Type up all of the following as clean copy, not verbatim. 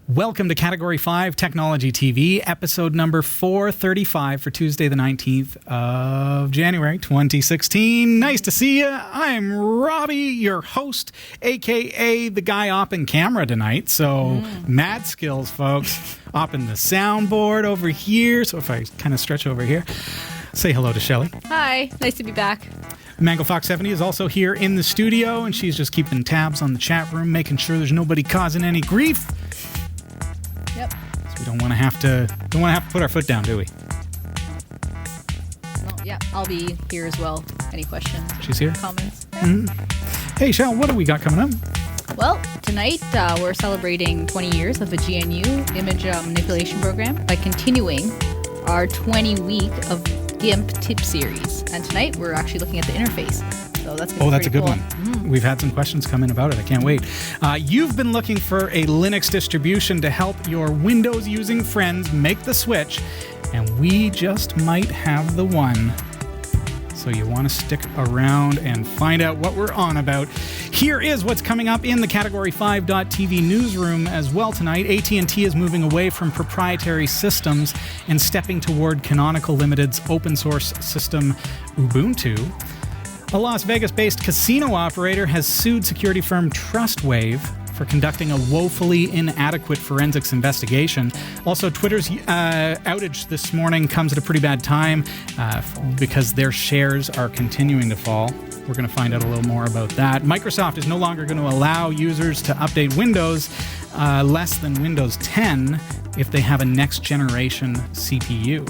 Welcome to Category 5 Technology TV, episode number 435 for Tuesday the 19th of January 2016. Nice to see you. I'm Robbie, your host, a.k.a. the guy opping camera tonight. So, mad skills, folks. Opping the soundboard over here. So if I kind of stretch over here, say hello to Shelly. Hi, nice to be back. Mango Fox 70 is also here in the studio, and she's just keeping tabs on the chat room, making sure there's nobody causing any grief. Yep. So we don't want to have to put our foot down, do we? Well, yeah, I'll be here as well. Any questions? She's here. Comments? Hey, Shell, what do we got coming up? Well, tonight we're celebrating 20 years of the GNU image manipulation program by continuing our 20-week of GIMP tip series. And tonight we're actually looking at the interface. So that's gonna be that's a good cool. one. We've had some questions come in about it. I can't wait. You've been looking for a Linux distribution to help your Windows-using friends make the switch, and we just might have the one. So you want to stick around and find out what we're on about. Here is what's coming up in the Category 5.tv newsroom as well tonight. AT&T is moving away from proprietary systems and stepping toward Canonical Limited's open source system, Ubuntu. A Las Vegas-based casino operator has sued security firm TrustWave for conducting a woefully inadequate forensics investigation. Also, Twitter's outage this morning comes at a pretty bad time because their shares are continuing to fall. We're going to find out a little more about that. Microsoft is no longer going to allow users to update Windows less than Windows 10 if they have a next-generation CPU.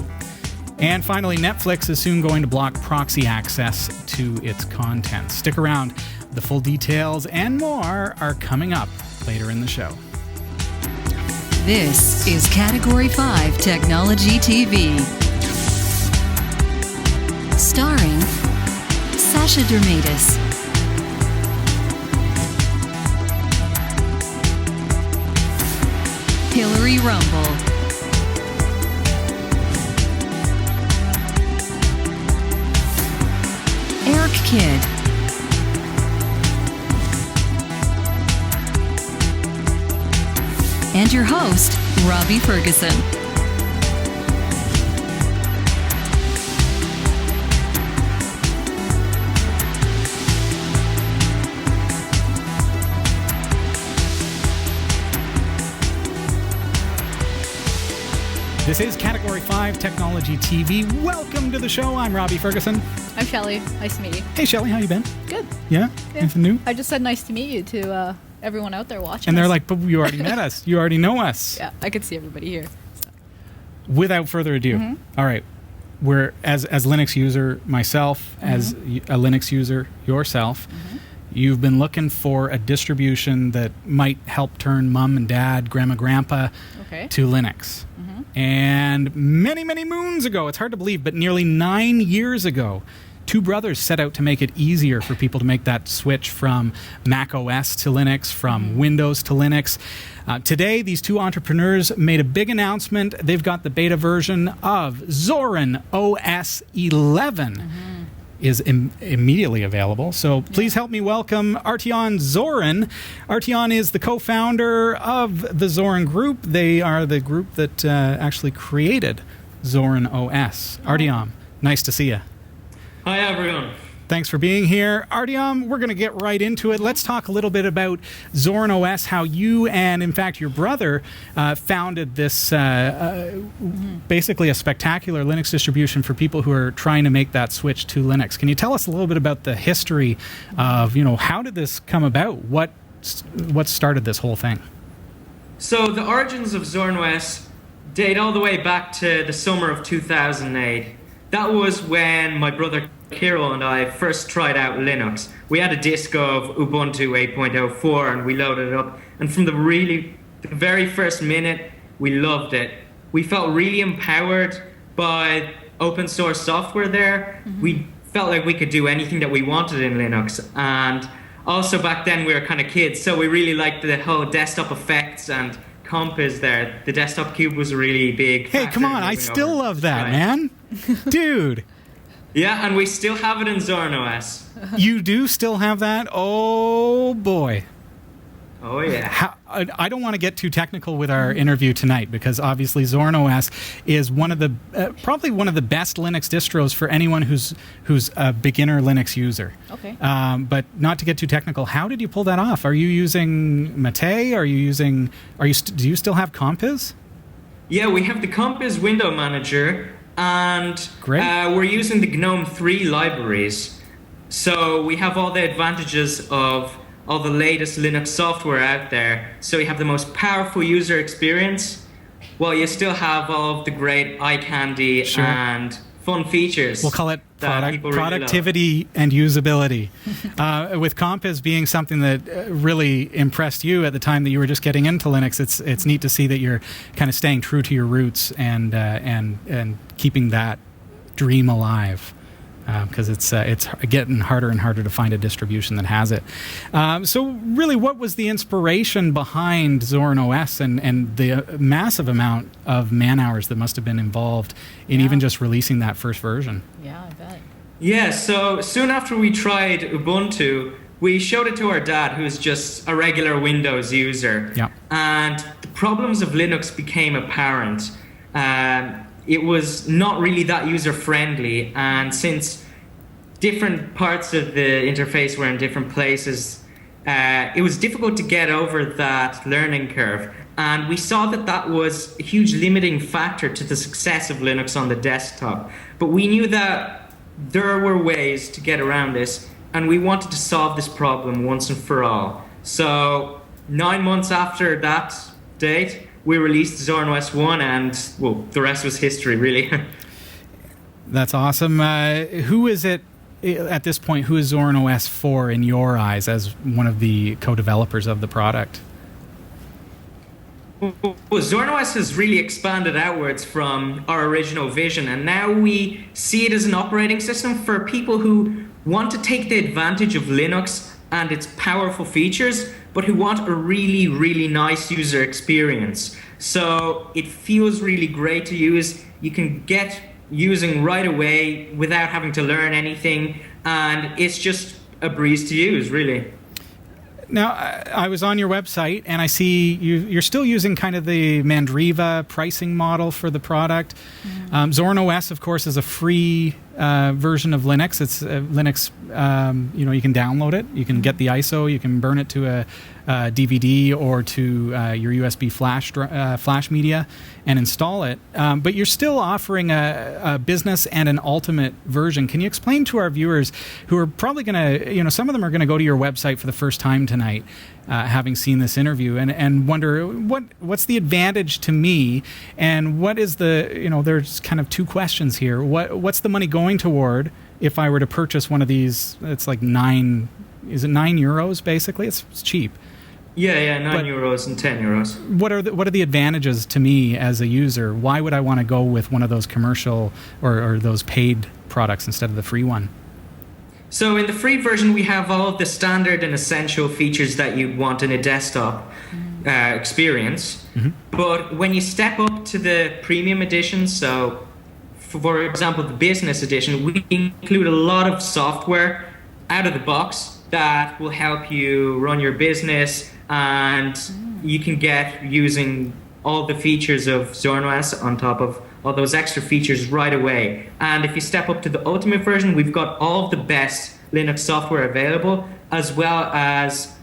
And finally, Netflix is soon going to block proxy access to its content. Stick around. The full details and more are coming up later in the show. This is Category 5 Technology TV. Starring Sasha Dermatis, Hillary Rumble, Eric Kidd, and your host, Robbie Ferguson. This is Category 5 Technology TV. Welcome to the show. I'm Robbie Ferguson. I'm Shelly. Nice to meet you. Hey, Shelly, how you been? Good. Yeah? Anything new? I just said nice to meet you to everyone out there watching. And they're us. like, but you already met us. You already know us. Yeah, I could see everybody here. Without further ado, all right, we're as Linux user myself, as a Linux user yourself, you've been looking for a distribution that might help turn mom and dad, grandma, grandpa to Linux. And many, many moons ago, it's hard to believe, but nearly 9 years ago, two brothers set out to make it easier for people to make that switch from Mac OS to Linux, from Windows to Linux. Today, these two entrepreneurs made a big announcement. They've got the beta version of Zorin OS 11 is immediately available. So please help me welcome Artyom Zorin. Artyom is the co-founder of the Zorin Group. They are the group that actually created Zorin OS. Artyom, nice to see you. Hi, everyone. Thanks for being here. Artyom, we're going to get right into it. Let's talk a little bit about Zorin OS, how you and, in fact, your brother founded this basically a spectacular Linux distribution for people who are trying to make that switch to Linux. Can you tell us a little bit about the history of, how did this come about? What started this whole thing? So the origins of Zorin OS date all the way back to the summer of 2008. That was when my brother Kirill and I first tried out Linux. We had a disk of Ubuntu 8.04 and we loaded it up. And from the very first minute, we loved it. We felt really empowered by open source software there. We felt like we could do anything that we wanted in Linux. And also back then we were kind of kids, so we really liked the whole desktop effects and comp is there. The desktop cube was a really big Hey, come on, I still love that, man. Dude. Yeah, and we still have it in Zorin OS. You do still have that? Oh, boy. Oh, yeah. I don't want to get too technical with our interview tonight, because obviously Zorin OS is one of the probably one of the best Linux distros for anyone who's a beginner Linux user. Okay. But not to get too technical, how did you pull that off? Are you using Mate? Do you still have Compiz? Yeah, we have the Compiz window manager, and Great. We're using the GNOME 3 libraries. So we have all the advantages of all the latest Linux software out there. So you have the most powerful user experience, while you still have all of the great eye candy and fun features. We'll call it people really productivity and usability. With Compiz being something that really impressed you at the time that you were just getting into Linux, it's neat to see that you're kind of staying true to your roots and keeping that dream alive. Because it's getting harder and harder to find a distribution that has it. So really, what was the inspiration behind Zorin OS and the massive amount of man-hours that must have been involved in even just releasing that first version? Yeah, I bet. Yeah, so soon after we tried Ubuntu, we showed it to our dad, who's just a regular Windows user. Yeah. And the problems of Linux became apparent. It was not really that user-friendly, and since different parts of the interface were in different places, it was difficult to get over that learning curve. And we saw that that was a huge limiting factor to the success of Linux on the desktop. But we knew that there were ways to get around this, and we wanted to solve this problem once and for all. So 9 months after that date, we released Zorin OS 1, and, well, the rest was history, really. That's awesome. Who is it, at this point, who is Zorin OS for in your eyes as one of the co-developers of the product? Well, Zorin OS has really expanded outwards from our original vision, and now we see it as an operating system for people who want to take the advantage of Linux and its powerful features, but who want a really, really nice user experience. So it feels really great to use. You can get using right away without having to learn anything, and it's just a breeze to use, really. Now, I was on your website, and I see you're still using kind of the Mandriva pricing model for the product. Zorin OS, of course, is a free version of Linux. It's Linux, you can download it. You can get the ISO. You can burn it to a DVD or to your USB flash media and install it. But you're still offering a business and an ultimate version. Can you explain to our viewers who are probably going to, some of them are going to go to your website for the first time tonight, having seen this interview, and wonder what's the advantage to me, and what is the, there's kind of two questions here. What's the money going toward if I were to purchase one of these? It's like is it €9 basically? It's cheap. Yeah, €9 and €10. What are the advantages to me as a user? Why would I want to go with one of those commercial or those paid products instead of the free one? So in the free version, we have all of the standard and essential features that you'd want in a desktop experience. Mm-hmm. But when you step up to the premium edition, so for example, the business edition, we include a lot of software out of the box that will help you run your business, and you can get using all the features of Zorin OS on top of all those extra features right away. And if you step up to the ultimate version, we've got all of the best Linux software available, as well as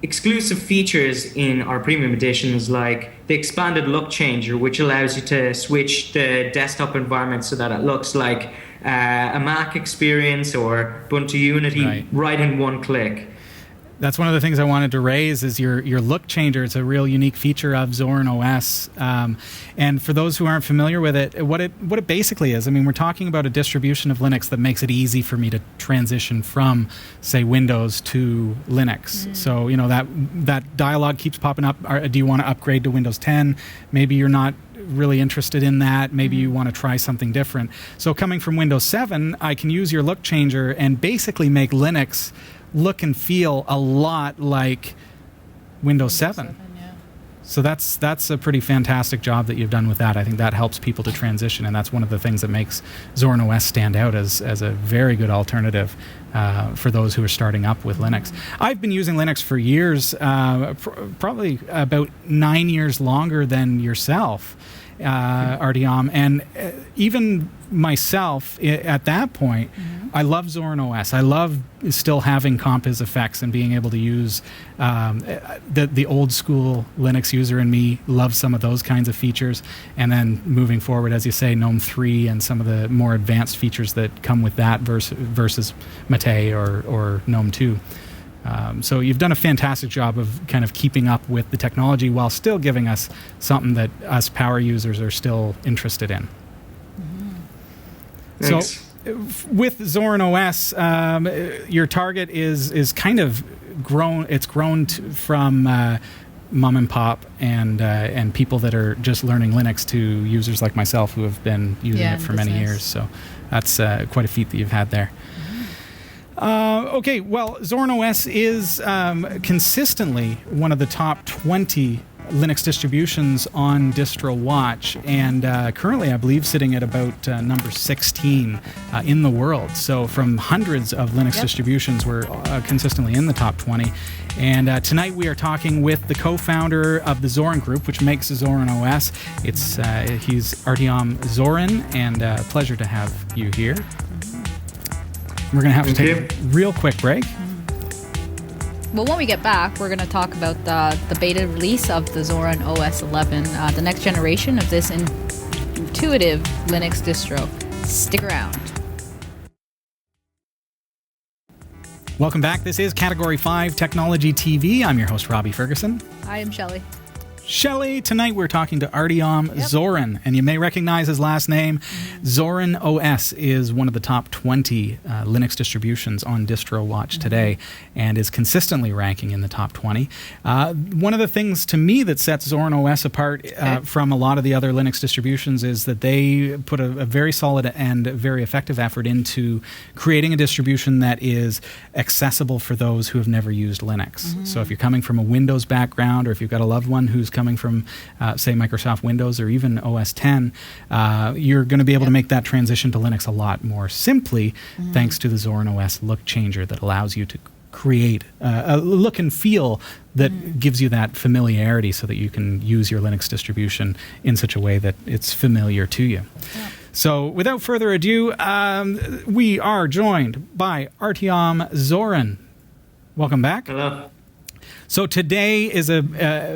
exclusive features in our premium editions, like the expanded look changer, which allows you to switch the desktop environment so that it looks like a Mac experience or Ubuntu Unity right in one click. That's one of the things I wanted to raise is your look changer. It's a real unique feature of Zorin OS. And for those who aren't familiar with it, what it basically is, I mean, we're talking about a distribution of Linux that makes it easy for me to transition from, say, Windows to Linux. So, that dialogue keeps popping up. Do you want to upgrade to Windows 10? Maybe you're not really interested in that. Maybe you want to try something different. So coming from Windows 7, I can use your look changer and basically make Linux look and feel a lot like Windows 7. So that's a pretty fantastic job that you've done with that. I think that helps people to transition, and that's one of the things that makes Zorin OS stand out as a very good alternative for those who are starting up with Linux. I've been using Linux for years, probably about 9 years longer than yourself, Artyom, and even myself at that point, I love Zorin OS. I love still having comp-is effects and being able to use the old school Linux user in me loves some of those kinds of features. And then moving forward, as you say, GNOME 3 and some of the more advanced features that come with that versus Mate or GNOME 2. So you've done a fantastic job of kind of keeping up with the technology while still giving us something that us power users are still interested in. Thanks. So with Zorin OS, your target is kind of grown. It's grown from mom and pop and people that are just learning Linux to users like myself who have been using it for many years. So that's quite a feat that you've had there. Okay, well, Zorin OS is consistently one of the top 20 Linux distributions on DistroWatch, and currently, I believe, sitting at about number 16 in the world. So from hundreds of Linux distributions, we're consistently in the top 20. And tonight we are talking with the co-founder of the Zorin Group, which makes Zorin OS. He's Artyom Zorin, and pleasure to have you here. We're going to have to take a real quick break. Well, when we get back, we're going to talk about the beta release of the Zorin OS 11, the next generation of this intuitive Linux distro. Stick around. Welcome back. This is Category 5 Technology TV. I'm your host, Robbie Ferguson. I am Shelly. Shelly, tonight we're talking to Artyom Zorin, and you may recognize his last name. Zorin OS is one of the top 20 Linux distributions on DistroWatch today and is consistently ranking in the top 20. One of the things to me that sets Zorin OS apart from a lot of the other Linux distributions is that they put a very solid and very effective effort into creating a distribution that is accessible for those who have never used Linux. So if you're coming from a Windows background, or if you've got a loved one who's coming from, say, Microsoft Windows or even OS 10, you're going to be able to make that transition to Linux a lot more simply thanks to the Zorin OS look changer that allows you to create a look and feel that gives you that familiarity so that you can use your Linux distribution in such a way that it's familiar to you. So without further ado, we are joined by Artyom Zorin. Welcome back. Hello. So today is a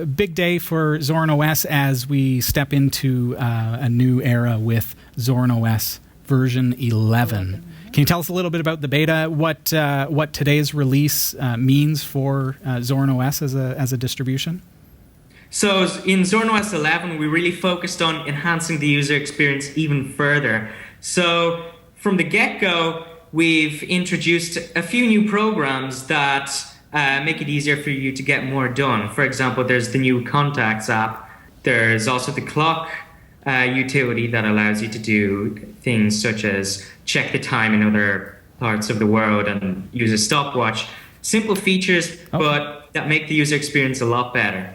big day for Zorin OS as we step into a new era with Zorin OS version 11. Can you tell us a little bit about the beta, what today's release means for Zorin OS as a distribution? So in Zorin OS 11, we really focused on enhancing the user experience even further. So from the get-go, we've introduced a few new programs that make it easier for you to get more done. For example, there's the new Contacts app. There's also the Clock utility that allows you to do things such as check the time in other parts of the world and use a stopwatch. Simple features, but that make the user experience a lot better.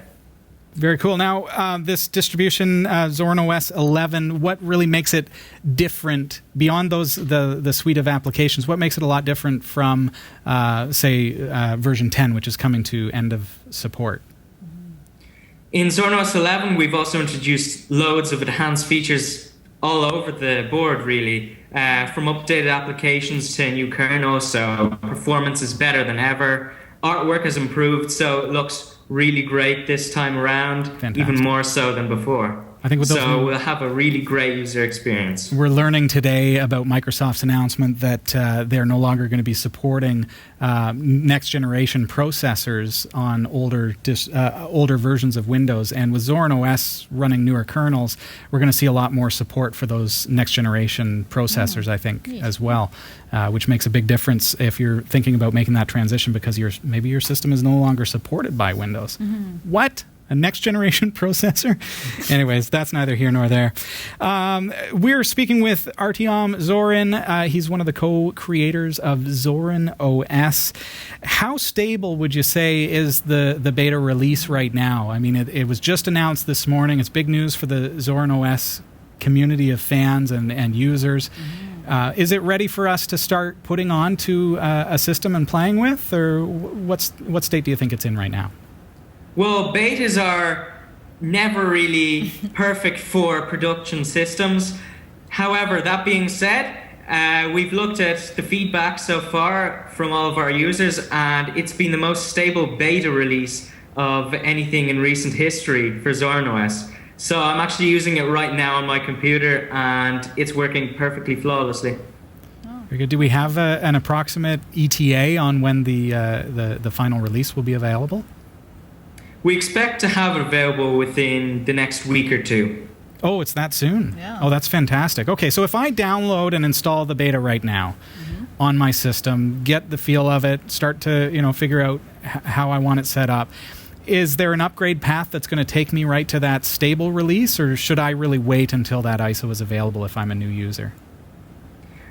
Very cool. Now, this distribution, Zorin OS 11, what really makes it different beyond the suite of applications? What makes it a lot different from, say, version 10, which is coming to end of support? In Zorin OS 11, we've also introduced loads of enhanced features all over the board, really, from updated applications to a new kernel. So performance is better than ever. Artwork has improved, so it looks really great this time around, even more so than before. I think with so we'll have a really great user experience. We're learning today about Microsoft's announcement that they're no longer going to be supporting next generation processors on older versions of Windows. And with Zorin OS running newer kernels, we're going to see a lot more support for those next generation processors, I think, as well, which makes a big difference if you're thinking about making that transition because maybe your system is no longer supported by Windows. What? A next generation processor? Anyways, that's neither here nor there. We're speaking with Artyom Zorin. He's one of the co-creators of Zorin OS. How stable would you say is the beta release right now? I mean, it was just announced this morning. It's big news for the Zorin OS community of fans and users. Is it ready for us to start putting onto a system and playing with, or what state do you think it's in right now? Well, betas are never really perfect for production systems. However, that being said, we've looked at the feedback so far from all of our users, and it's been the most stable beta release of anything in recent history for Zorin OS. So I'm actually using it right now on my computer, and it's working perfectly flawlessly. Very good. Do we have an approximate ETA on when the final release will be available? We expect to have it available within the next week or two. Oh, it's that soon? Yeah. Oh, that's fantastic. Okay, so if I download and install the beta right now on my system, get the feel of it, start to figure out how I want it set up, is there an upgrade path that's going to take me right to that stable release, or should I really wait until that ISO is available if I'm a new user?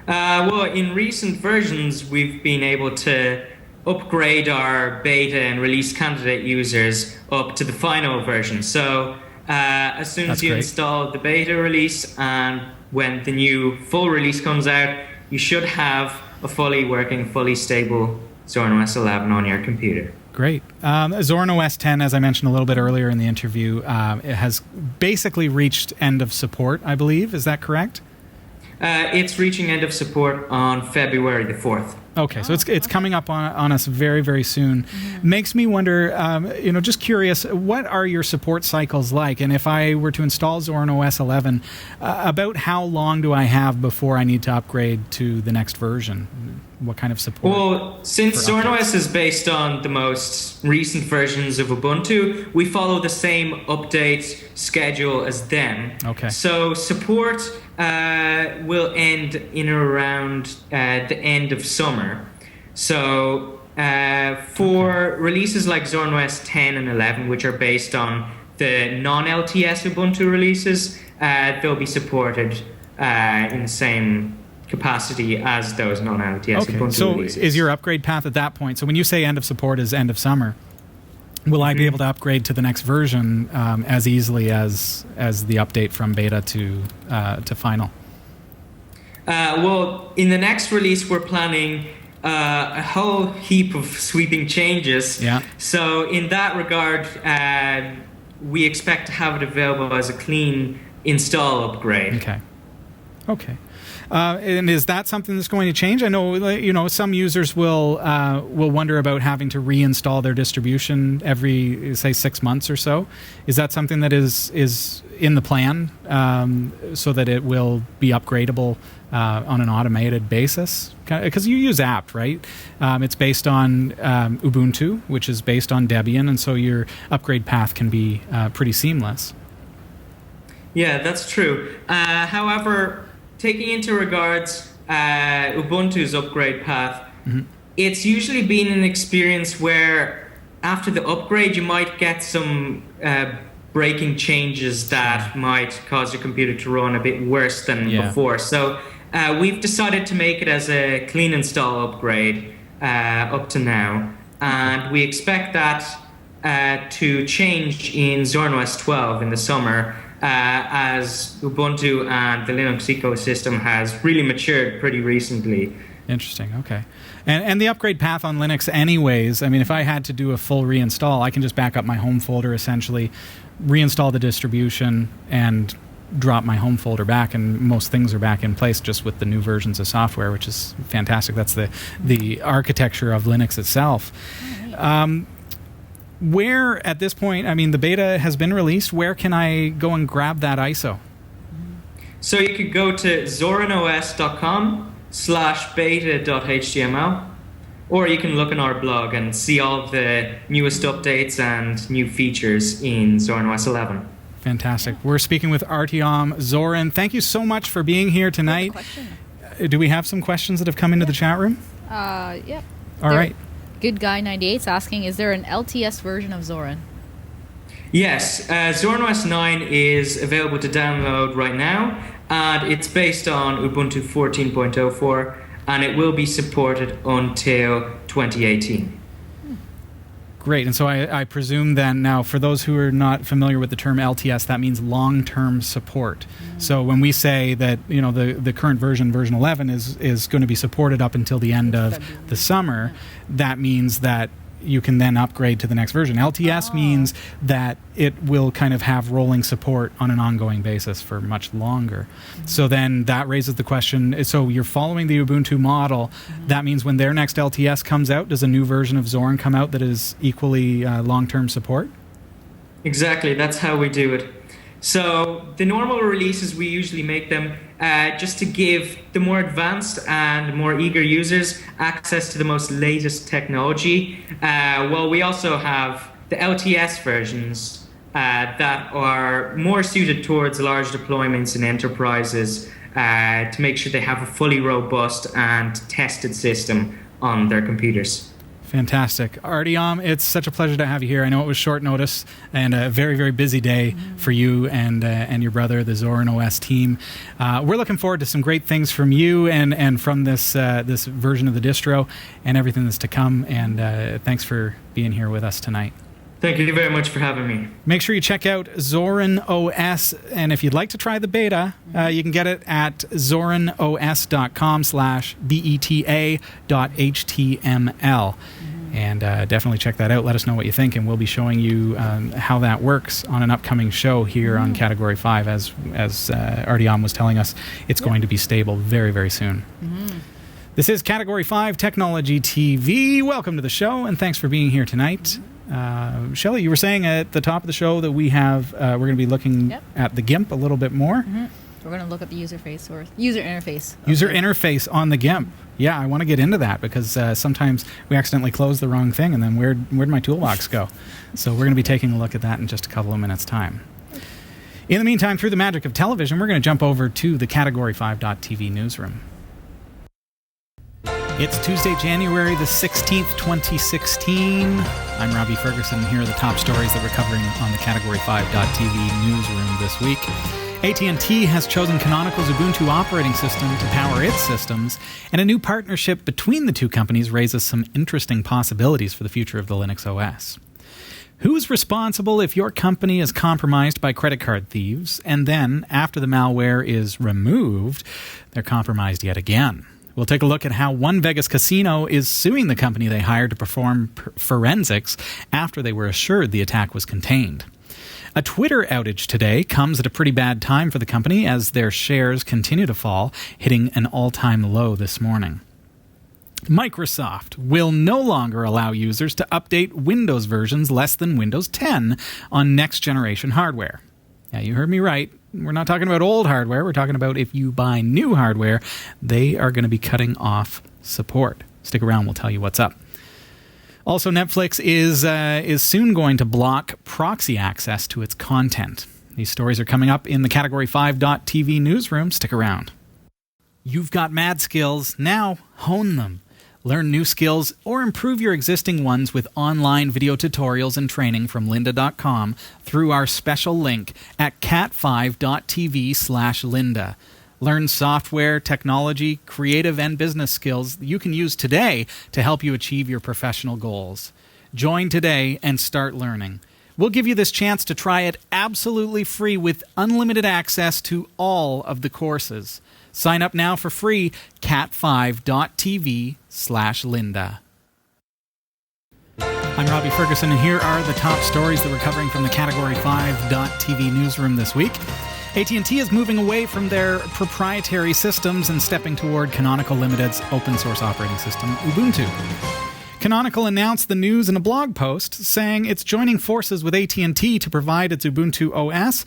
Well, in recent versions, we've been able to upgrade our beta and release candidate users up to the final version. So as soon as you install the beta release and when the new full release comes out, you should have a fully working, fully stable Zorin OS 11 on your computer. Great. Zorin OS 10, as I mentioned a little bit earlier in the interview, it has basically reached end of support, I believe. Is that correct? It's reaching end of support on February the 4th. Okay, so it's coming up on us very, very soon. Makes me wonder, just curious, what are your support cycles like? And if I were to install Zorin OS 11, about how long do I have before I need to upgrade to the next version? What kind of support? Well, since Zorin OS is based on the most recent versions of Ubuntu, we follow the same update schedule as them. Okay. So support will end in around the end of summer. So for releases like Zorin OS 10 and 11, which are based on the non-LTS Ubuntu releases, they'll be supported in the same capacity as those non-LTS Ubuntu releases. So is your upgrade path at that point? So when you say end of support is end of summer, will I be able to upgrade to the next version as easily as the update from beta to final? Well, in the next release, we're planning a whole heap of sweeping changes. Yeah. So in that regard, we expect to have it available as a clean install upgrade. Okay. And is that something that's going to change? I know, some users will wonder about having to reinstall their distribution every, say, 6 months or so. Is that something that is in the plan so that it will be upgradable on an automated basis? Because you use apt, right? It's based on Ubuntu, which is based on Debian, and so your upgrade path can be pretty seamless. Yeah, that's true. However, taking into regards Ubuntu's upgrade path, it's usually been an experience where after the upgrade you might get some breaking changes that might cause your computer to run a bit worse than before. So we've decided to make it as a clean install upgrade up to now, and we expect that to change in Zorin OS 12 in the summer, as Ubuntu and the Linux ecosystem has really matured pretty recently. Interesting. Okay. And the upgrade path on Linux anyways, I mean, if I had to do a full reinstall, I can just back up my home folder, essentially, reinstall the distribution, and drop my home folder back, and most things are back in place just with the new versions of software, which is fantastic. That's the architecture of Linux itself. Where, at this point, I mean, the beta has been released. Where can I go and grab that ISO? So you could go to zorinos.com/beta.html, or you can look on our blog and see all of the newest updates and new features in Zorin OS 11. Fantastic. We're speaking with Artyom Zorin. Thank you so much for being here tonight. Do we have some questions that have come into the chat room? Yeah. All right. Good Guy 98 is asking, is there an LTS version of Zorin? Yes, Zorin OS 9 is available to download right now, and it's based on Ubuntu 14.04, and it will be supported until 2018. Great. And so I presume then now, for those who are not familiar with the term LTS, that means long-term support. So when we say that, the current version 11, is going to be supported up until the end of the summer, that means that you can then upgrade to the next version. LTS means that it will kind of have rolling support on an ongoing basis for much longer. So then that raises the question, so you're following the Ubuntu model. That means when their next LTS comes out, does a new version of Zorin come out that is equally long-term support? Exactly, that's how we do it. So the normal releases, we usually make them just to give the more advanced and more eager users access to the most latest technology. Well, we also have the LTS versions that are more suited towards large deployments in enterprises to make sure they have a fully robust and tested system on their computers. Fantastic. Artyom, it's such a pleasure to have you here. I know it was short notice and a very, very busy day for you and your brother, the Zorin OS team. We're looking forward to some great things from you and from this version of the distro and everything that's to come. And thanks for being here with us tonight. Thank you very much for having me. Make sure you check out Zorin OS, and if you'd like to try the beta, you can get it at zorinos.com/beta.html. And definitely check that out. Let us know what you think, and we'll be showing you how that works on an upcoming show here on Category 5. As Artyom was telling us, it's going to be stable very, very soon. This is Category 5 Technology TV. Welcome to the show, and thanks for being here tonight. Shelly, you were saying at the top of the show that we're going to be looking at the GIMP a little bit more. We're going to look at the user interface. User interface on the GIMP. Yeah, I want to get into that because sometimes we accidentally close the wrong thing, and then where'd my toolbox go? So we're going to be taking a look at that in just a couple of minutes' time. In the meantime, through the magic of television, we're going to jump over to the Category 5.tv newsroom. It's Tuesday, January the 16th, 2016. I'm Robbie Ferguson, and here are the top stories that we're covering on the Category 5.tv newsroom this week. AT&T has chosen Canonical's Ubuntu operating system to power its systems, and a new partnership between the two companies raises some interesting possibilities for the future of the Linux OS. Who's responsible if your company is compromised by credit card thieves, and then, after the malware is removed, they're compromised yet again? We'll take a look at how one Vegas casino is suing the company they hired to perform forensics after they were assured the attack was contained. A Twitter outage today comes at a pretty bad time for the company as their shares continue to fall, hitting an all-time low this morning. Microsoft will no longer allow users to update Windows versions less than Windows 10 on next-generation hardware. Yeah, you heard me right. We're not talking about old hardware. We're talking about if you buy new hardware, they are going to be cutting off support. Stick around. We'll tell you what's up. Also, Netflix is soon going to block proxy access to its content. These stories are coming up in the Category 5.tv newsroom. Stick around. You've got mad skills. Now hone them. Learn new skills or improve your existing ones with online video tutorials and training from lynda.com through our special link at cat5.tv/lynda. Learn software, technology, creative, and business skills you can use today to help you achieve your professional goals. Join today and start learning. We'll give you this chance to try it absolutely free with unlimited access to all of the courses. Sign up now for free, cat5.tv/lynda. I'm Robbie Ferguson, and here are the top stories that we're covering from the Category 5.tv newsroom this week. AT&T is moving away from their proprietary systems and stepping toward Canonical Limited's open-source operating system, Ubuntu. Canonical announced the news in a blog post, saying it's joining forces with AT&T to provide its Ubuntu OS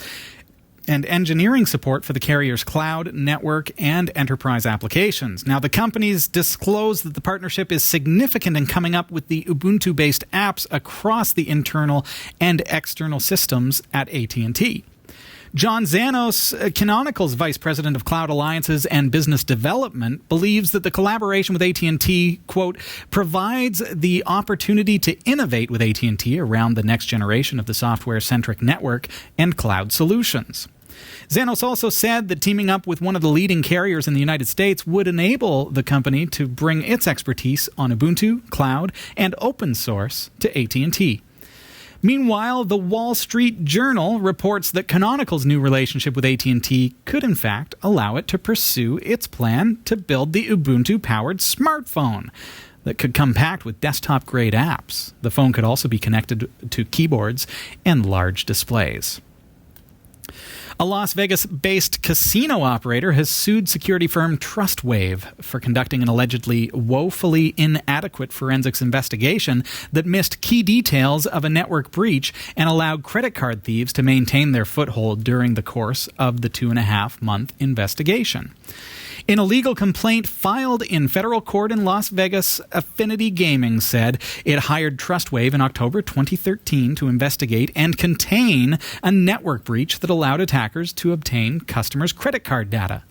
and engineering support for the carrier's cloud, network, and enterprise applications. Now, the companies disclosed that the partnership is significant in coming up with the Ubuntu-based apps across the internal and external systems at AT&T. John Zanos, Canonical's Vice President of Cloud Alliances and Business Development, believes that the collaboration with AT&T, quote, provides the opportunity to innovate with AT&T around the next generation of the software-centric network and cloud solutions. Zanos also said that teaming up with one of the leading carriers in the United States would enable the company to bring its expertise on Ubuntu, cloud, and open source to AT&T. Meanwhile, the Wall Street Journal reports that Canonical's new relationship with AT&T could in fact allow it to pursue its plan to build the Ubuntu-powered smartphone that could come packed with desktop-grade apps. The phone could also be connected to keyboards and large displays. A Las Vegas-based casino operator has sued security firm Trustwave for conducting an allegedly woefully inadequate forensics investigation that missed key details of a network breach and allowed credit card thieves to maintain their foothold during the course of the 2.5-month investigation. In a legal complaint filed in federal court in Las Vegas, Affinity Gaming said it hired Trustwave in October 2013 to investigate and contain a network breach that allowed attackers to obtain customers' credit card data.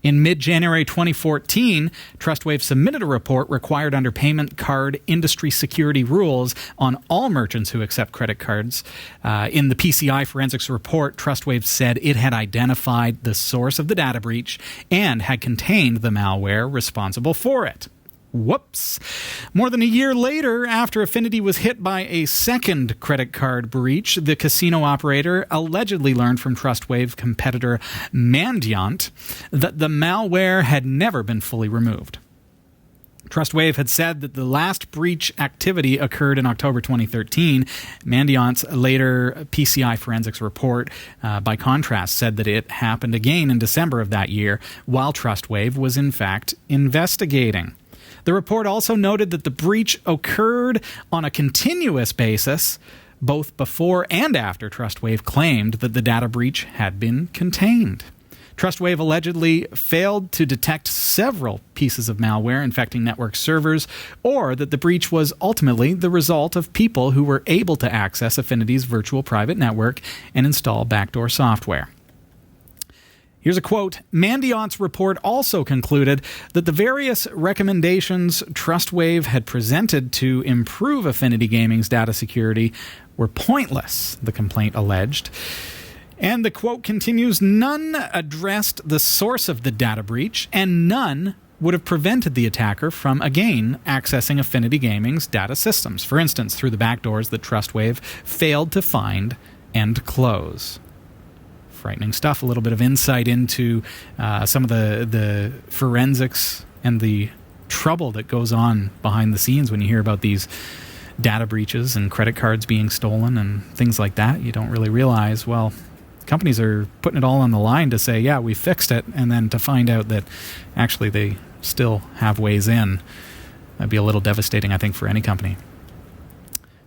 In mid-January 2014, Trustwave submitted a report required under payment card industry security rules on all merchants who accept credit cards. In the PCI forensics report, Trustwave said it had identified the source of the data breach and had contained the malware responsible for it. Whoops. More than a year later, after Affinity was hit by a second credit card breach, the casino operator allegedly learned from Trustwave competitor Mandiant that the malware had never been fully removed. Trustwave had said that the last breach activity occurred in October 2013. Mandiant's later PCI forensics report, by contrast, said that it happened again in December of that year, while Trustwave was in fact investigating. The report also noted that the breach occurred on a continuous basis, both before and after Trustwave claimed that the data breach had been contained. Trustwave allegedly failed to detect several pieces of malware infecting network servers, or that the breach was ultimately the result of people who were able to access Affinity's virtual private network and install backdoor software. Here's a quote. Mandiant's report also concluded that the various recommendations Trustwave had presented to improve Affinity Gaming's data security were pointless, the complaint alleged. And the quote continues, none addressed the source of the data breach, and none would have prevented the attacker from, again, accessing Affinity Gaming's data systems, for instance, through the backdoors that Trustwave failed to find and close. Frightening stuff. A little bit of insight into some of the forensics and the trouble that goes on behind the scenes when you hear about these data breaches and credit cards being stolen and things like that. You don't really realize, well, companies are putting it all on the line to say, yeah, we fixed it, and then to find out that actually they still have ways in. That'd be a little devastating, I think, for any company.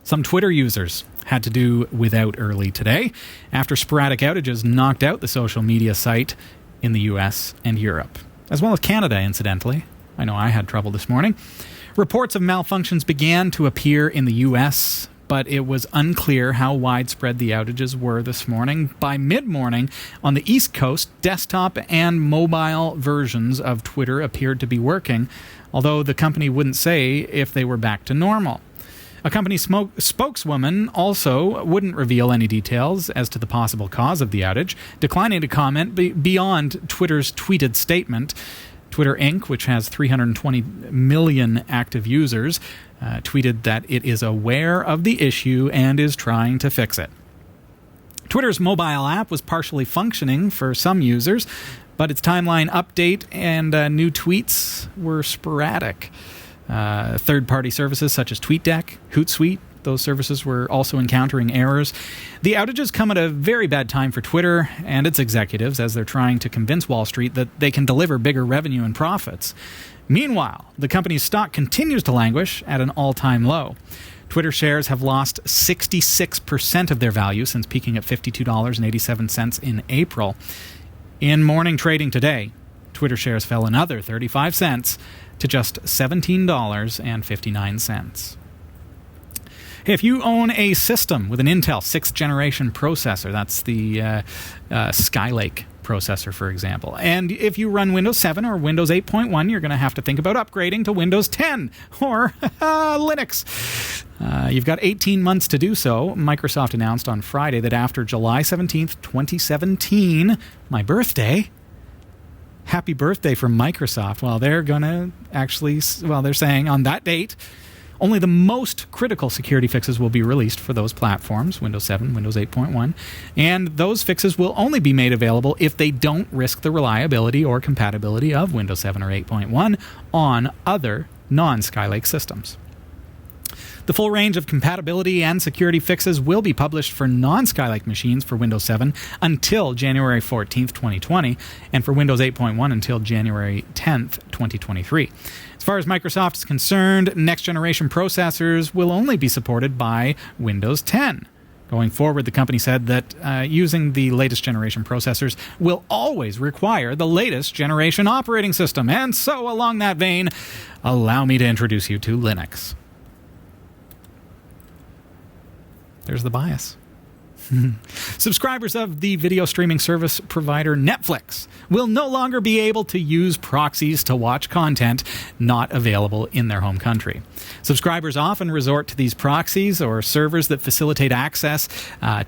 Some Twitter users had to do without early today after sporadic outages knocked out the social media site in the US and Europe, as well as Canada, incidentally. I know I had trouble this morning. Reports of malfunctions began to appear in the US, but it was unclear how widespread the outages were this morning. By mid-morning, on the East Coast, desktop and mobile versions of Twitter appeared to be working, although the company wouldn't say if they were back to normal. A company spokeswoman also wouldn't reveal any details as to the possible cause of the outage, declining to comment beyond Twitter's tweeted statement. Twitter Inc., which has 320 million active users, tweeted that it is aware of the issue and is trying to fix it. Twitter's mobile app was partially functioning for some users, but its timeline update and new tweets were sporadic. Third-party services such as TweetDeck, Hootsuite, those services were also encountering errors. The outages come at a very bad time for Twitter and its executives as they're trying to convince Wall Street that they can deliver bigger revenue and profits. Meanwhile, the company's stock continues to languish at an all-time low. Twitter shares have lost 66% of their value since peaking at $52.87 in April. In morning trading today, Twitter shares fell another 35 cents to just $17.59. Hey, if you own a system with an Intel 6th generation processor, that's the Skylake processor, for example. And if you run Windows 7 or Windows 8.1, you're going to have to think about upgrading to Windows 10 or Linux. You've got 18 months to do so. Microsoft announced on Friday that after July 17th, 2017, my birthday, happy birthday from Microsoft. Well, they're going to actually, they're saying on that date, only the most critical security fixes will be released for those platforms, Windows 7, Windows 8.1, and those fixes will only be made available if they don't risk the reliability or compatibility of Windows 7 or 8.1 on other non-Skylake systems. The full range of compatibility and security fixes will be published for non-Skylake machines for Windows 7 until January 14th, 2020, and for Windows 8.1 until January 10th, 2023. As far as Microsoft is concerned, next-generation processors will only be supported by Windows 10. Going forward, the company said that using the latest generation processors will always require the latest generation operating system. And so, along that vein, allow me to introduce you to Linux. There's the bias. Subscribers of the video streaming service provider Netflix will no longer be able to use proxies to watch content not available in their home country. Subscribers often resort to these proxies or servers that facilitate access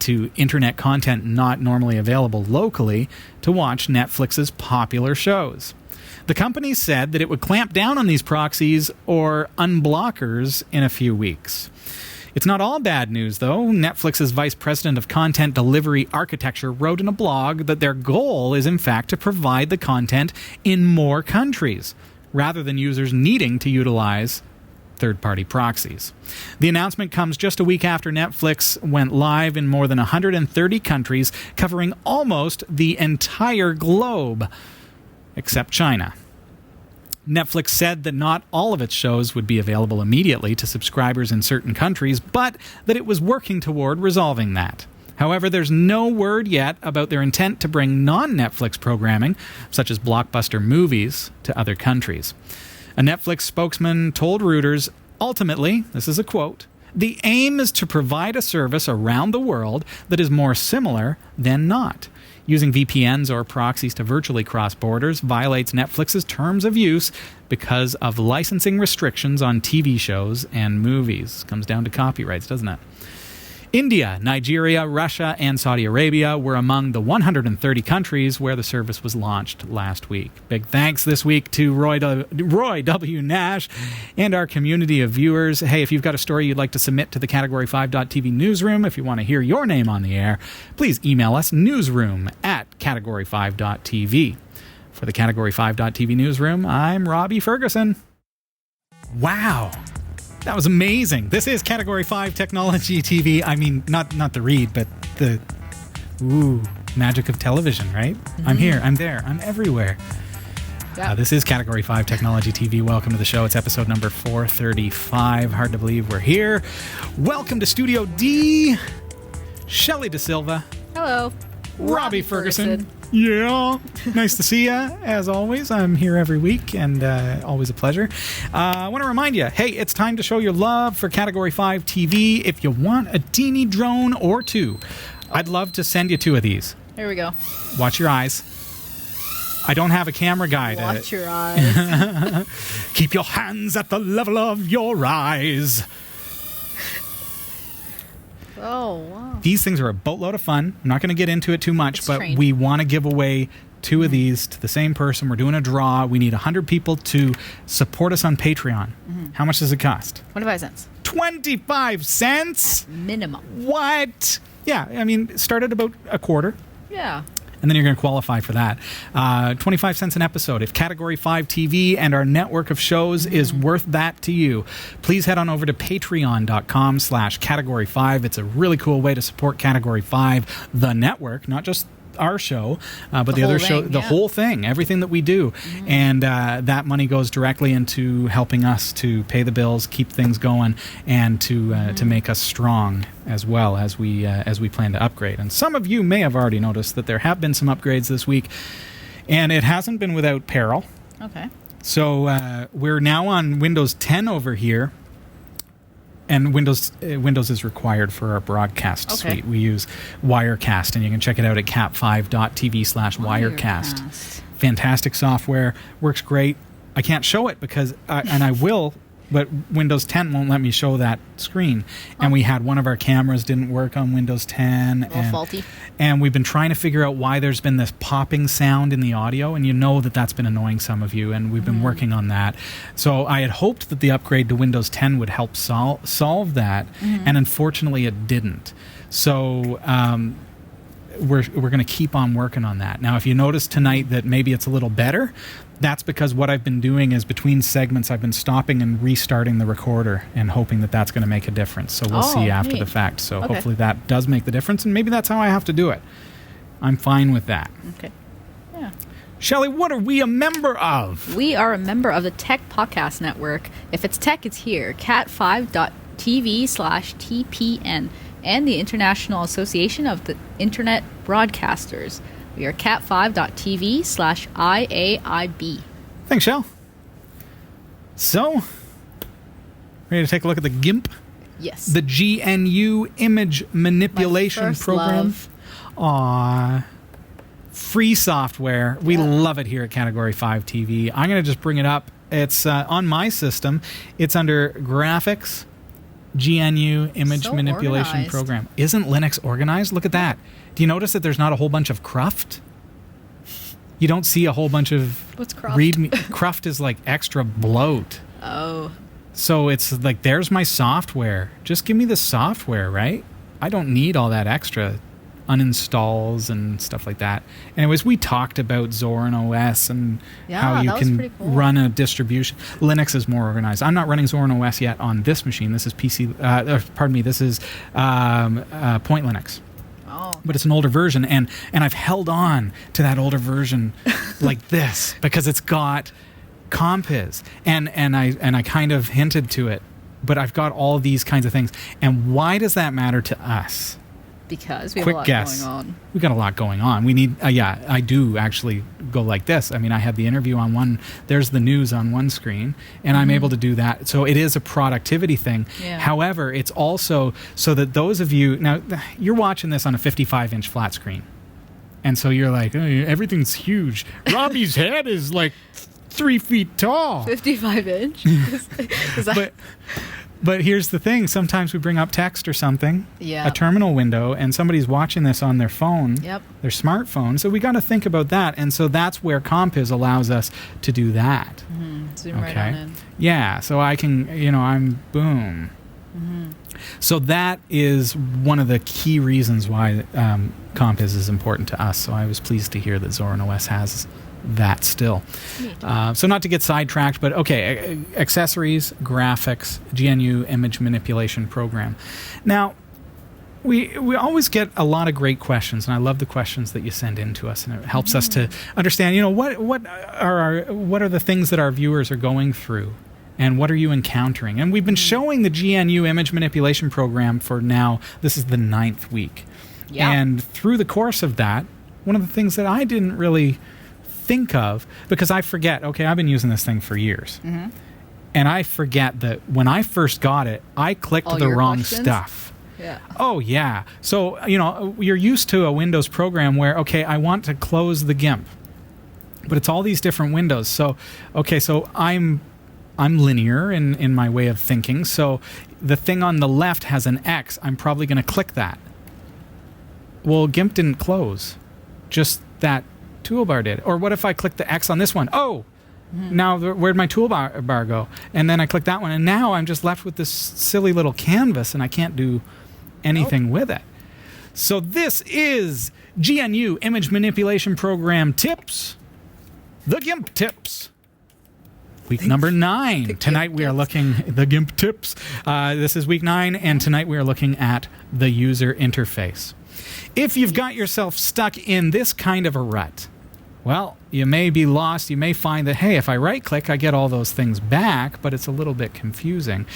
to internet content not normally available locally to watch Netflix's popular shows. The company said that it would clamp down on these proxies or unblockers in a few weeks. It's not all bad news, though. Netflix's vice president of content delivery architecture wrote in a blog that their goal is, in fact, to provide the content in more countries, rather than users needing to utilize third-party proxies. The announcement comes just a week after Netflix went live in more than 130 countries, covering almost the entire globe, except China. Netflix said that not all of its shows would be available immediately to subscribers in certain countries, but that it was working toward resolving that. However, there's no word yet about their intent to bring non-Netflix programming, such as blockbuster movies, to other countries. A Netflix spokesman told Reuters, ultimately, this is a quote, "The aim is to provide a service around the world that is more similar than not. Using VPNs or proxies to virtually cross borders violates Netflix's terms of use because of licensing restrictions on TV shows and movies." Comes down to copyrights, doesn't it? India, Nigeria, Russia, and Saudi Arabia were among the 130 countries where the service was launched last week. Big thanks this week to Roy W. Nash and our community of viewers. Hey, if you've got a story you'd like to submit to the Category5.tv newsroom, if you want to hear your name on the air, please email us newsroom@category5.tv. For the Category5.tv newsroom, I'm Robbie Ferguson. Wow. That was amazing. This is Category 5 Technology TV. I mean, not the read, but the magic of television, right? Mm-hmm. I'm here, I'm there, I'm everywhere. Yeah. This is Category 5 Technology TV. Welcome to the show. It's episode number 435. Hard to believe we're here. Welcome to Studio D, Shelly De Silva. Hello. Robbie Ferguson. Yeah. Nice to see you, as always. I'm here every week, and always a pleasure. I want to remind you, hey, it's time to show your love for Category 5 TV. If you want a teeny drone or two, I'd love to send you two of these. Here we go. Watch your eyes. I don't have a camera guide. Watch your eyes. Keep your hands at the level of your eyes. Oh, wow. These things are a boatload of fun. I'm not going to get into it too much, but trained. we want to give away two of these to the same person. We're doing a draw. We need 100 people to support us on Patreon. Mm-hmm. How much does it cost? 25 cents. 25 cents? At minimum. What? Yeah, I mean, start at about a quarter. Yeah. And then you're going to qualify for that. 25 cents an episode. If Category 5 TV and our network of shows is worth that to you, please head on over to patreon.com/Category5. It's a really cool way to support Category 5, the network, not just our show, but the other show, the whole thing, everything that we do. Mm-hmm. And that money goes directly into helping us to pay the bills, keep things going, and to make us strong as well as we plan to upgrade. And some of you may have already noticed that there have been some upgrades this week, and it hasn't been without peril. Okay. So we're now on Windows 10 over here. and Windows is required for our broadcast suite. We use Wirecast, and you can check it out at cat5.tv/Wirecast. Fantastic software, works great. I can't show it because, and I will, but Windows 10 won't let me show that screen. And we had one of our cameras didn't work on Windows 10. A faulty. And we've been trying to figure out why there's been this popping sound in the audio, and you know that's been annoying some of you, and we've been working on that. So I had hoped that the upgrade to Windows 10 would help solve that, and unfortunately it didn't. So we're going to keep on working on that. Now, if you notice tonight that maybe it's a little better, that's because what I've been doing is between segments, I've been stopping and restarting the recorder and hoping that that's going to make a difference. So we'll see after the fact. So hopefully that does make the difference, and maybe that's how I have to do it. I'm fine with that. Okay. Yeah. Shelly, what are we a member of? We are a member of the Tech Podcast Network. If it's tech, it's here. cat5.tv/TPN and the International Association of the Internet Broadcasters. We are cat5.tv/IAIB. Thanks, Shell. So, ready to take a look at the GIMP? Yes. The GNU Image Manipulation My first Program. love. Free software. We love it here at Category 5 TV. I'm going to just bring it up. It's on my system. It's under Graphics, GNU Image Manipulation organized. Program. Isn't Linux organized? Look at that. Do you notice that there's not a whole bunch of cruft? You don't see a whole bunch of... What's cruft? Cruft is like extra bloat. Oh. So it's like, there's my software. Just give me the software, right? I don't need all that extra uninstalls and stuff like that. Anyways, we talked about Zorin OS and how you can run a distribution. Linux is more organized. I'm not running Zorin OS yet on this machine. This is PC. This is Point Linux. Oh. But it's an older version, and I've held on to that older version like this because it's got Compiz, and I kind of hinted to it, but I've got all these kinds of things. And why does that matter to us? Because we have a lot going on. We've got a lot going on. We need, I do actually go like this. I mean, I had the interview on one, there's the news on one screen, and I'm able to do that. So it is a productivity thing. Yeah. However, it's also so that those of you, now you're watching this on a 55-inch flat screen. And so you're like, oh, everything's huge. Robbie's head is like 3 feet tall. 55-inch? But here's the thing. Sometimes we bring up text or something, Yeah. a terminal window, and somebody's watching this on their phone, Yep. their smartphone. So we got to think about that. And so that's where Compiz allows us to do that. Zoom right on in. Yeah. So I can, I'm boom. So that is one of the key reasons why Compiz is important to us. So I was pleased to hear that Zorin OS has that still. So not to get sidetracked, but okay, accessories, graphics, GNU Image Manipulation Program. Now, we always get a lot of great questions, and I love the questions that you send in to us, and it helps us to understand, what are the things that our viewers are going through, and what are you encountering? And we've been showing the GNU Image Manipulation Program for now, this is the 9th week. Yeah. And through the course of that, one of the things that I didn't really think of, because I forget, okay, I've been using this thing for years, and I forget that when I first got it, I clicked the wrong stuff. Yeah. Oh, yeah. So, you're used to a Windows program where, okay, I want to close the GIMP, but it's all these different windows. So, okay, so I'm linear in my way of thinking. So the thing on the left has an X. I'm probably going to click that. Well, GIMP didn't close. Just that toolbar did. Or what if I click the X on this one? Oh, now where'd my toolbar go? And then I click that one, and now I'm just left with this silly little canvas, and I can't do anything with it. So this is GNU Image Manipulation Program Tips. The GIMP Tips. Week number 9. Tonight we are looking the GIMP Tips. This is week 9, and tonight we are looking at the user interface. If you've got yourself stuck in this kind of a rut, well, you may be lost. You may find that, hey, if I right-click, I get all those things back, but it's a little bit confusing.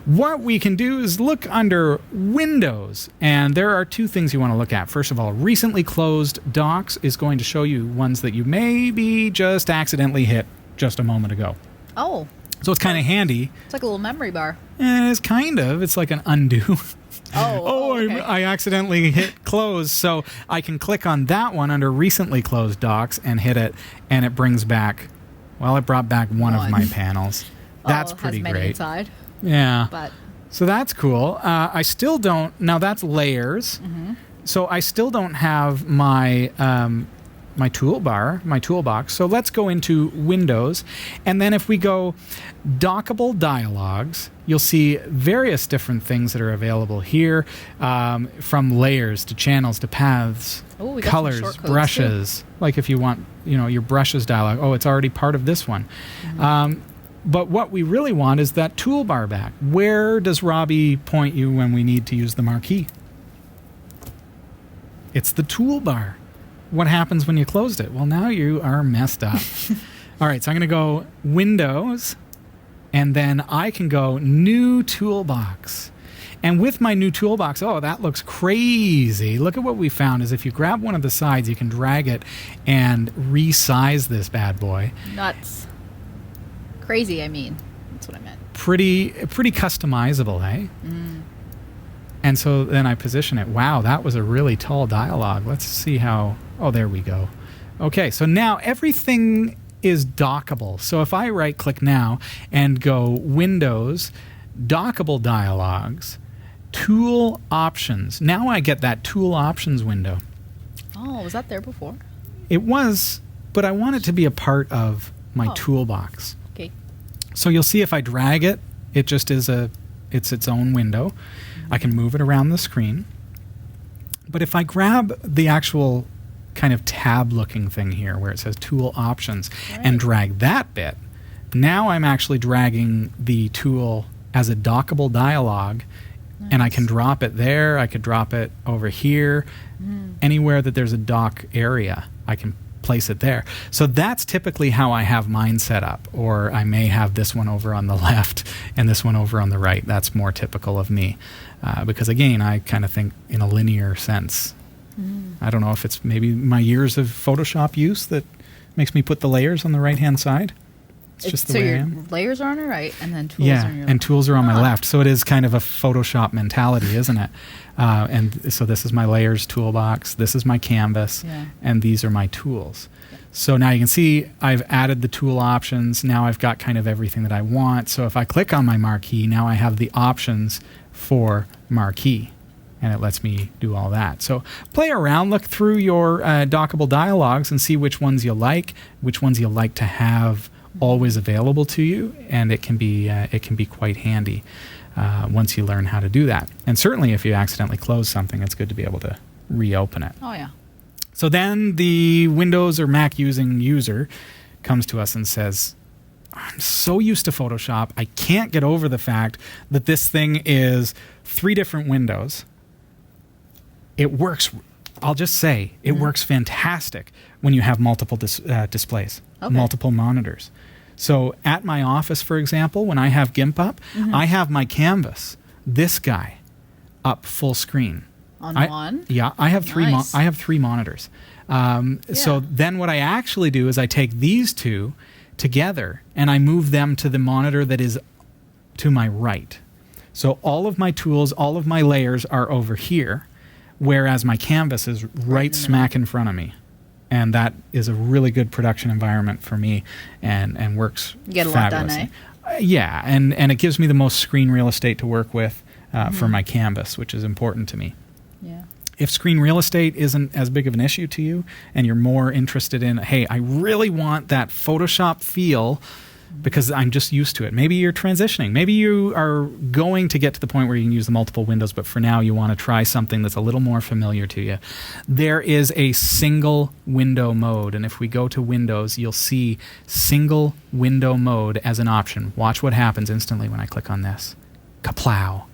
What we can do is look under Windows, and there are 2 things you want to look at. First of all, recently closed docs is going to show you ones that you maybe just accidentally hit just a moment ago. Oh. So it's kind of handy. It's like a little memory bar. And it's it's like an undo. Okay. I accidentally hit close. So I can click on that one under recently closed docs and hit it, and it brings back, it brought back one of my panels. That's pretty has many great. Inside. Yeah. But so that's cool. I still don't, now that's layers. Mm-hmm. So I still don't have my my toolbar, my toolbox. So let's go into Windows. And then if we go Dockable Dialogues, you'll see various different things that are available here, from layers to channels to paths, we got some colors, shortcodes, brushes. too. Like if you want, your brushes dialog. Oh, it's already part of this one. Mm-hmm. But what we really want is that toolbar back. Where does Robbie point you when we need to use the marquee? It's the toolbar. What happens when you closed it? Well, now you are messed up. All right, so I'm going to go Windows, and then I can go New Toolbox. And with my new toolbox, that looks crazy. Look at what we found is if you grab one of the sides, you can drag it and resize this bad boy. Nuts. Crazy, I mean. That's what I meant. Pretty customizable, eh? Mm. And so then I position it. Wow, that was a really tall dialogue. Let's see how... Oh, there we go. Okay, so now everything is dockable. So if I right-click now and go Windows, Dockable Dialogues, Tool Options. Now I get that Tool Options window. Oh, was that there before? It was, but I want it to be a part of my toolbox. Okay. So you'll see if I drag it, it just is it's its own window. I can move it around the screen. But if I grab the actual kind of tab-looking thing here where it says Tool Options and drag that bit, now I'm actually dragging the tool as a dockable dialogue, and I can drop it there. I could drop it over here. Anywhere that there's a dock area, I can place it there. So that's typically how I have mine set up, or I may have this one over on the left and this one over on the right. That's more typical of me, because again, I kind of think in a linear sense. I don't know if it's maybe my years of Photoshop use that makes me put the layers on the right-hand side. It's just the way I am. Layers are on the right, and then tools are on your left. And tools are on my left. So it is kind of a Photoshop mentality, isn't it? And so this is my layers toolbox. This is my canvas. And these are my tools. So now you can see I've added the tool options. Now I've got kind of everything that I want. So if I click on my marquee, now I have the options for marquee. And it lets me do all that. So play around, look through your dockable dialogues and see which ones you like to have always available to you, and it can be quite handy once you learn how to do that. And certainly if you accidentally close something, it's good to be able to reopen it. Oh, yeah. So then the Windows or Mac using user comes to us and says, I'm so used to Photoshop, I can't get over the fact that this thing is 3 different windows. It works, I'll just say, it works fantastic when you have multiple displays, multiple monitors. So at my office, for example, when I have GIMP up, I have my canvas, this guy, up full screen. On one? Yeah, I have 3 Nice. I have 3 monitors. So then what I actually do is I take these 2 together and I move them to the monitor that is to my right. So all of my tools, all of my layers are over here, whereas my canvas is right smack in front of me. And that is a really good production environment for me and works You get a lot done, fabulously. eh? Yeah, and it gives me the most screen real estate to work with for my canvas, which is important to me. Yeah. If screen real estate isn't as big of an issue to you and you're more interested in, hey, I really want that Photoshop feel because I'm just used to it. Maybe you're transitioning. Maybe you are going to get to the point where you can use the multiple windows, but for now you want to try something that's a little more familiar to you. There is a single window mode, and if we go to Windows, you'll see single window mode as an option. Watch what happens instantly when I click on this. Kaplow.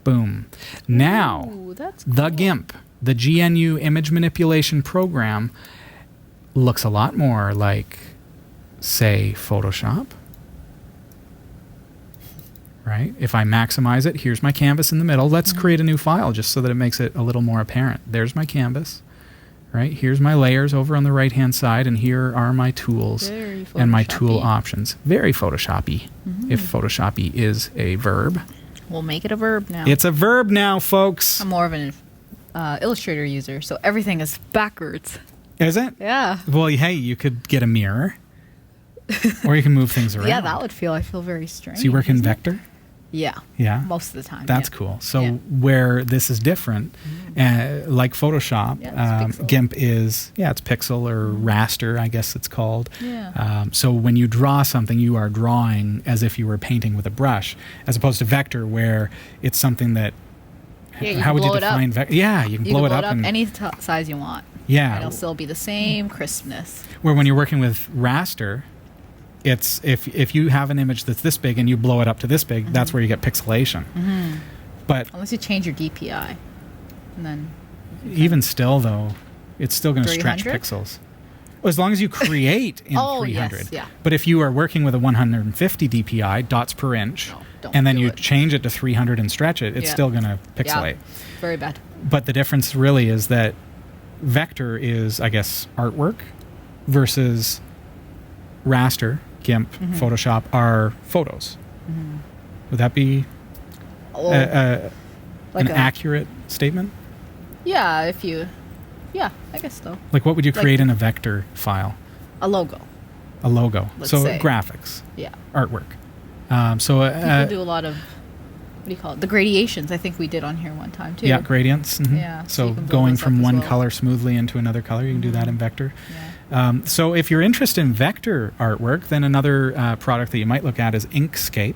Boom. Now, Ooh, that's the cool. GIMP, the GNU image manipulation program, looks a lot more like, say, Photoshop. Right? If I maximize it, here's my canvas in the middle. Let's create a new file just so that it makes it a little more apparent. There's my canvas. Right? Here's my layers over on the right-hand side, and here are my tools. Very and my tool Photoshop-y. options. Very Photoshop-y, if Photoshop-y is a verb. We'll make it a verb now. It's a verb now, folks. I'm more of an Illustrator user, so everything is backwards. Is it? Yeah. Well, hey, you could get a mirror, or you can move things around. Yeah, that would feel. I feel very strange. So you work in isn't it? vector? Yeah. Yeah. Most of the time. That's yeah. cool. So Yeah. where this is different, like Photoshop, Yeah, it's pixel. GIMP is, it's pixel or raster, I guess it's called. Yeah. So when you draw something, you are drawing as if you were painting with a brush, as opposed to vector, where it's something that, Yeah, you how can would you blow it up. define vector? Yeah, you can blow it up. And, any size you want. yeah. And it'll still be the same crispness. Where when you're working with raster, it's if you have an image that's this big and you blow it up to this big, that's where you get pixelation. But Unless you change your DPI. And then even still, though, it's still going to stretch 300? pixels. Well, as long as you create in Oh, 300. yes, yeah. But if you are working with a 150 DPI, dots per inch, No, don't and then do you it. change it to 300 and stretch it, it's Yeah. still going to pixelate. very bad. But the difference really is that vector is, I guess, artwork versus raster, GIMP, Photoshop are photos. Would that be Oh, an accurate statement? Yeah, if you... Yeah, I guess so. Like, what would you Like- create in a vector file? A logo. A logo. Let's So say. graphics, Yeah. artwork. People do a lot of... What do you call it? The gradiations, I think we did on here one time, too. yeah, gradients. Yeah, so So you can build going those up from as one well. color smoothly into another color, you can do that in vector. Yeah. So if you're interested in vector artwork, then another product that you might look at is Inkscape,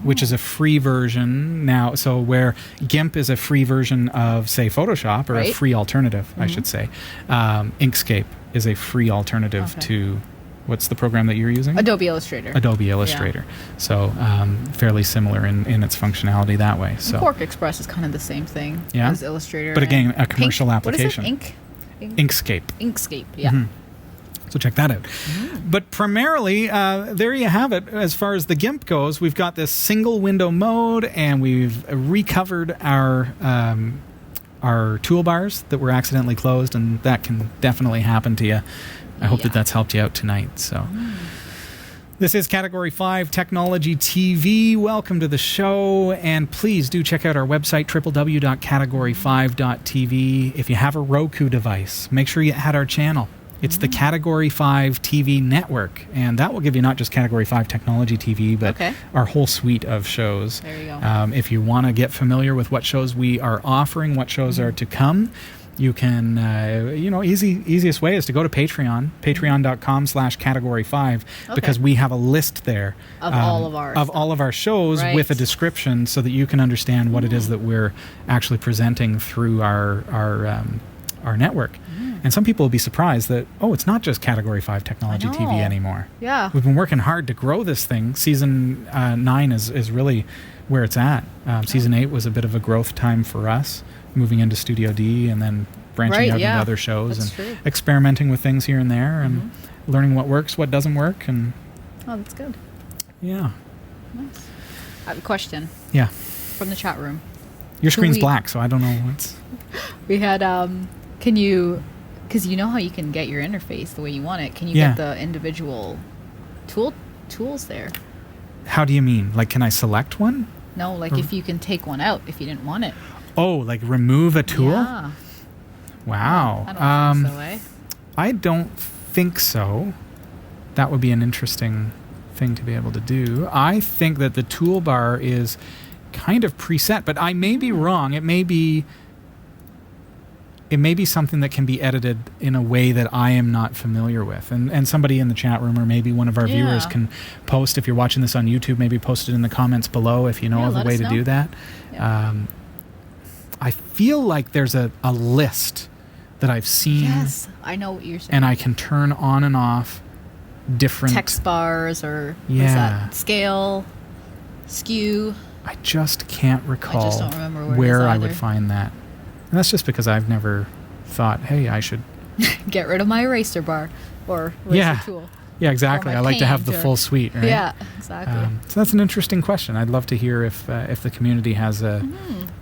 which is a free version now. So where GIMP is a free version of, say, Photoshop, or a Right. free alternative, I should say, Inkscape is a free alternative Okay. to, what's the program that you're using? Adobe Illustrator. Adobe Illustrator. So fairly similar in its functionality that way. And So, Quark Express is kind of the same thing Yeah? as Illustrator. But again, and a commercial Pink- application. What is it? Inkscape. Inkscape, yeah. Mhm. So check that out. But primarily, there you have it. As far as the GIMP goes, we've got this single window mode, and we've recovered our toolbars that were accidentally closed, and that can definitely happen to you. I hope that that's helped you out tonight. So. This is Category 5 Technology TV. Welcome to the show, and please do check out our website, www.category5.tv. If you have a Roku device, make sure you add our channel. It's the Category 5 TV network, and that will give you not just Category 5 Technology TV, but Okay. our whole suite of shows. There you go. If you want to get familiar with what shows we are offering, what shows are to come, you can, easiest way is to go to Patreon, patreon.com/category5, because we have a list there Of all of our all of our shows Right. with a description, so that you can understand what it is that we're actually presenting through our network. And some people will be surprised that, it's not just Category 5 Technology I know. TV anymore. Yeah. We've been working hard to grow this thing. Season 9 is really where it's at. Season 8 was a bit of a growth time for us, moving into Studio D and then branching Right, out yeah. into other shows That's and true. experimenting with things here and there and learning what works, what doesn't work. And Oh, that's good. yeah. Nice. I have a question Yeah. from the chat room. Your screen's we- black, so I don't know what's... We had, can you, because you know how you can get your interface the way you want it. Can you Yeah. get the individual tools there? How do you mean? Like, can I select one? No, like if you can take one out if you didn't want it. Oh, like remove a tool? Yeah. Wow. I don't think so, eh? I don't think so. That would be an interesting thing to be able to do. I think that the toolbar is kind of preset, but I may be wrong. It may be something that can be edited in a way that I am not familiar with. And somebody in the chat room, or maybe one of our viewers, Yeah. can post, if you're watching this on YouTube, maybe post it in the comments below if you know Yeah, of a let way us to know. do that. Yeah. I feel like there's a list that I've seen, Yes, I know what you're saying. and I can turn on and off different Text bars or what is Yeah. that? Scale, skew. I just can't recall don't remember where it where is I would either. find that. And that's just because I've never thought, hey, I should... Get rid of my eraser bar or eraser Yeah. tool. Yeah, exactly. my I like to have paint the or- full suite, right? Yeah, exactly. So that's an interesting question. I'd love to hear if the community has a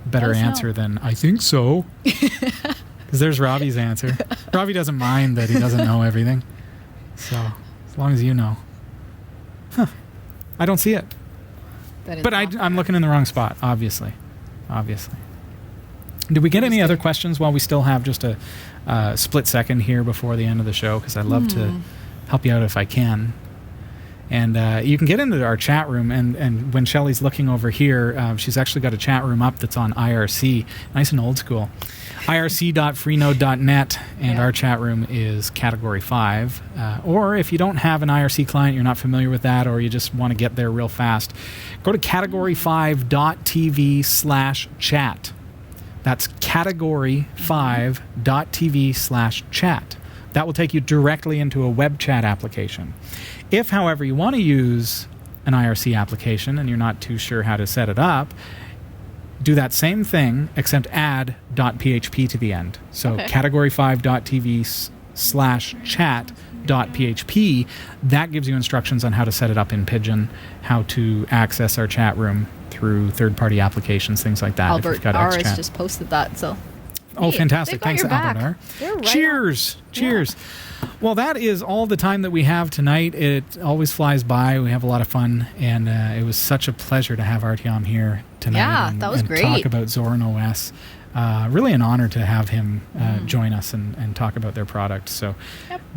better Let us know. answer than, I think so. Because there's Robbie's answer. Robbie doesn't mind that he doesn't know everything. So As long as you know. Huh. I don't see it. But I'm looking in the wrong spot, obviously. Did we get any other questions while we still have just a split second here before the end of the show? Because I'd love to help you out if I can. And you can get into our chat room, and when Shelly's looking over here, she's actually got a chat room up that's on IRC, nice and old school, irc.freenode.net, and our chat room is Category 5. Or if you don't have an IRC client, you're not familiar with that, or you just want to get there real fast, go to category5.tv/chat. That's category5.tv/chat. That will take you directly into a web chat application. If, however, you want to use an IRC application and you're not too sure how to set it up, do that same thing, except add .php to the end. So category5.tv/chat.php, that gives you instructions on how to set it up in Pigeon, how to access our chat room through third-party applications, things like that. Albert R has just posted that, so... Oh, fantastic. Thanks, Albert R. Right Cheers. Cheers. Well, that is all the time that we have tonight. It always flies by. We have a lot of fun, and it was such a pleasure to have Artyom here tonight. Yeah, that was great. Talk about Zorin OS. Really an honor to have him join us and talk about their product. So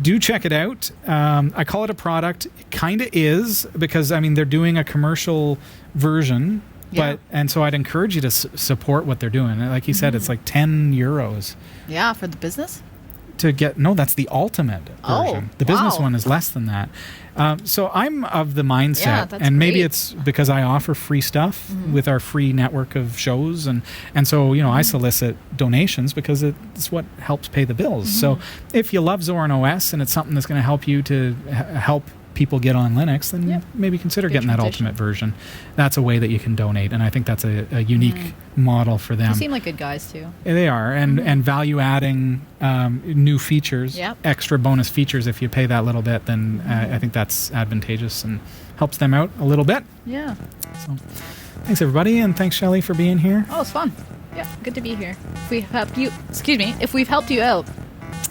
do check it out. I call it a product. It kind of is, because, I mean, they're doing a commercial version. And so I'd encourage you to support what they're doing. Like you said, it's like €10. Yeah, for the business? To get... No, that's the ultimate version. The business one is less than that. So I'm of the mindset, and maybe it's because I offer free stuff with our free network of shows, and so, you know, I solicit donations because it's what helps pay the bills. So if you love Zorin OS and it's something that's going to help you to help people get on Linux, then maybe consider getting that ultimate version. That's a way that you can donate, and I think that's a unique model for them. They seem like good guys too. They are, and value adding new features, extra bonus features. If you pay that little bit, then I think that's advantageous and helps them out a little bit. Yeah. So thanks everybody, and thanks Shelly for being here. Oh, it's fun. Yeah, good to be here. If we've helped you, if we've helped you out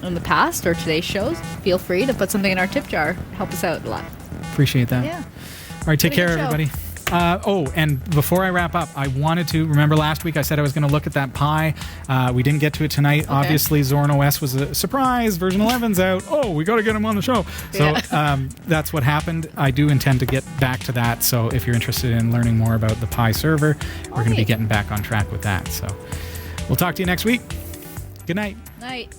in the past or today's shows, feel free to put something in our tip jar. Help us out a lot. Appreciate that. Yeah. All right, take care, everybody. And before I wrap up, I wanted to remember last week I said I was going to look at that Pi. We didn't get to it tonight. Okay. Obviously, Zorin OS was a surprise. Version 11's out. Oh, we got to get him on the show. So that's what happened. I do intend to get back to that. So if you're interested in learning more about the Pi server, we're going to be getting back on track with that. So we'll talk to you next week. Good night. Night.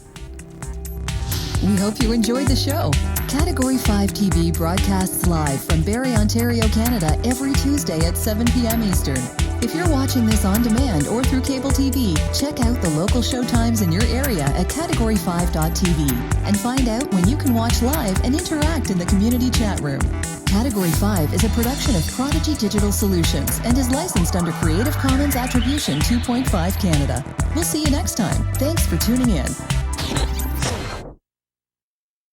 We hope you enjoyed the show. Category 5 TV broadcasts live from Barrie, Ontario, Canada every Tuesday at 7 p.m. Eastern. If you're watching this on demand or through cable TV, check out the local showtimes in your area at category5.tv and find out when you can watch live and interact in the community chat room. Category 5 is a production of Prodigy Digital Solutions and is licensed under Creative Commons Attribution 2.5 Canada. We'll see you next time. Thanks for tuning in.